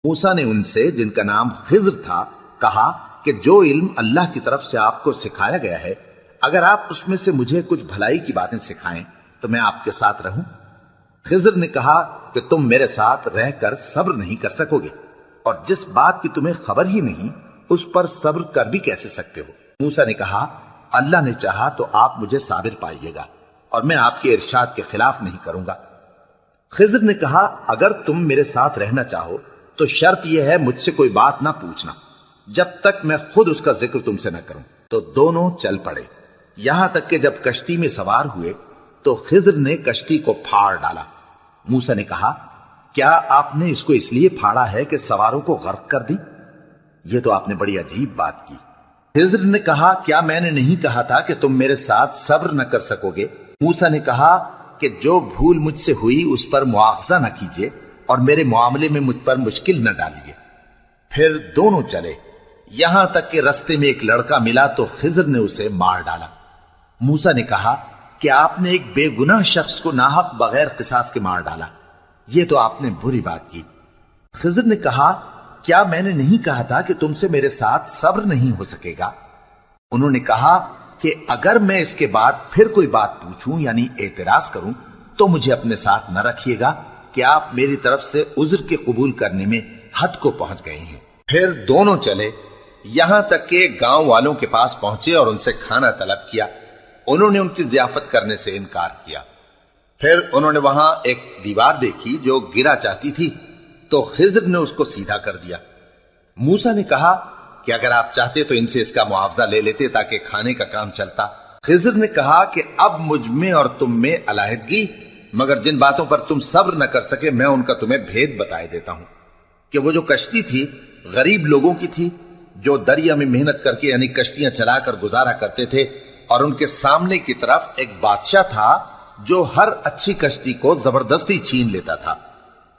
موسیٰ نے ان سے جن کا نام خضر تھا کہا کہ جو علم اللہ کی طرف سے آپ کو سکھایا گیا ہے اگر آپ اس میں سے مجھے کچھ بھلائی کی باتیں سکھائیں تو میں آپ کے ساتھ رہوں۔ خضر نے کہا کہ تم میرے ساتھ رہ کر صبر نہیں کر سکو گے اور جس بات کی تمہیں خبر ہی نہیں اس پر صبر کر بھی کیسے سکتے ہو؟ موسیٰ نے کہا اللہ نے چاہا تو آپ مجھے صابر پائیے گا اور میں آپ کے ارشاد کے خلاف نہیں کروں گا۔ خضر نے کہا اگر تم میرے ساتھ رہنا چاہو تو شرط یہ ہے مجھ سے کوئی بات نہ پوچھنا جب تک میں خود اس کا ذکر تم سے نہ کروں۔ تو دونوں چل پڑے، یہاں تک کہ جب کشتی میں سوار ہوئے تو خضر نے کشتی کو پھاڑ ڈالا۔ موسیٰ نے کہا کیا آپ نے اس کو اس لیے پھاڑا ہے کہ سواروں کو غرق کر دی؟ یہ تو آپ نے بڑی عجیب بات کی۔ خضر نے کہا کیا میں نے نہیں کہا تھا کہ تم میرے ساتھ صبر نہ کر سکو گے؟ موسیٰ نے کہا کہ جو بھول مجھ سے ہوئی اس پر مواخذہ نہ کیجیے اور میرے معاملے میں مجھ پر مشکل نہ ڈالیے۔ پھر دونوں چلے، یہاں تک کہ رستے میں ایک لڑکا ملا تو خضر نے اسے مار ڈالا۔ موسیٰ نے کہا کہ آپ نے ایک بے گناہ شخص کو ناحق بغیر قصاص کے مار ڈالا، یہ تو آپ نے بری بات کی۔ خضر نے کہا کیا میں نے نہیں کہا تھا کہ تم سے میرے ساتھ صبر نہیں ہو سکے گا؟ انہوں نے کہا کہ اگر میں اس کے بعد پھر کوئی بات پوچھوں یعنی اعتراض کروں تو مجھے اپنے ساتھ نہ رکھیے گا کہ آپ میری طرف سے عذر کے قبول کرنے میں حد کو پہنچ گئے ہیں۔ پھر دونوں چلے، یہاں تک کہ گاؤں والوں کے پاس پہنچے اور ان سے کھانا طلب کیا۔ انہوں نے ان کی ضیافت کرنے سے انکار کیا۔ پھر انہوں نے وہاں ایک دیوار دیکھی جو گرا چاہتی تھی تو خضر نے اس کو سیدھا کر دیا۔ موسیٰ نے کہا کہ اگر آپ چاہتے تو ان سے اس کا معاوضہ لے لیتے تاکہ کھانے کا کام چلتا۔ خضر نے کہا کہ اب مجھ میں اور تم میں علیحدگی، مگر جن باتوں پر تم صبر نہ کر سکے میں ان کا تمہیں بھید بتائے دیتا ہوں کہ وہ جو کشتی تھی غریب لوگوں کی تھی جو دریا میں محنت کر کے یعنی کشتیاں چلا کر گزارا کرتے تھے، اور ان کے سامنے کی طرف ایک بادشاہ تھا جو ہر اچھی کشتی کو زبردستی چھین لیتا تھا۔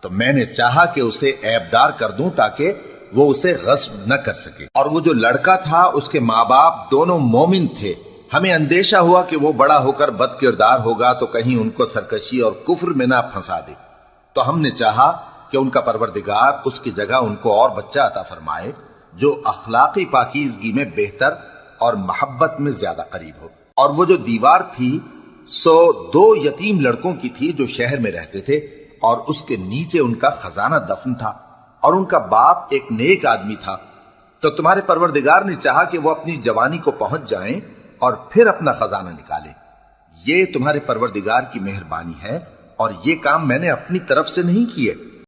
تو میں نے چاہا کہ اسے عیبدار کر دوں تاکہ وہ اسے غصب نہ کر سکے، اور وہ جو لڑکا تھا اس کے ماں باپ دونوں مومن تھے۔ ہمیں اندیشہ ہوا کہ وہ بڑا ہو کر بد کردار ہوگا تو کہیں ان کو سرکشی اور کفر میں نہ پھنسا دے، تو ہم نے چاہا کہ ان کا پروردگار اس کی جگہ ان کو اور بچہ عطا فرمائے جو اخلاقی پاکیزگی میں بہتر اور محبت میں زیادہ قریب ہو۔ اور وہ جو دیوار تھی سو 2 یتیم لڑکوں کی تھی جو شہر میں رہتے تھے، اور اس کے نیچے ان کا خزانہ دفن تھا، اور ان کا باپ ایک نیک آدمی تھا۔ تو تمہارے پروردگار نے چاہا کہ وہ اپنی جوانی کو پہنچ جائیں اور پھر اپنا خزانہ نکالے۔ یہ تمہارے پروردگار کی مہربانی ہے اور یہ کام میں نے اپنی طرف سے نہیں کیے۔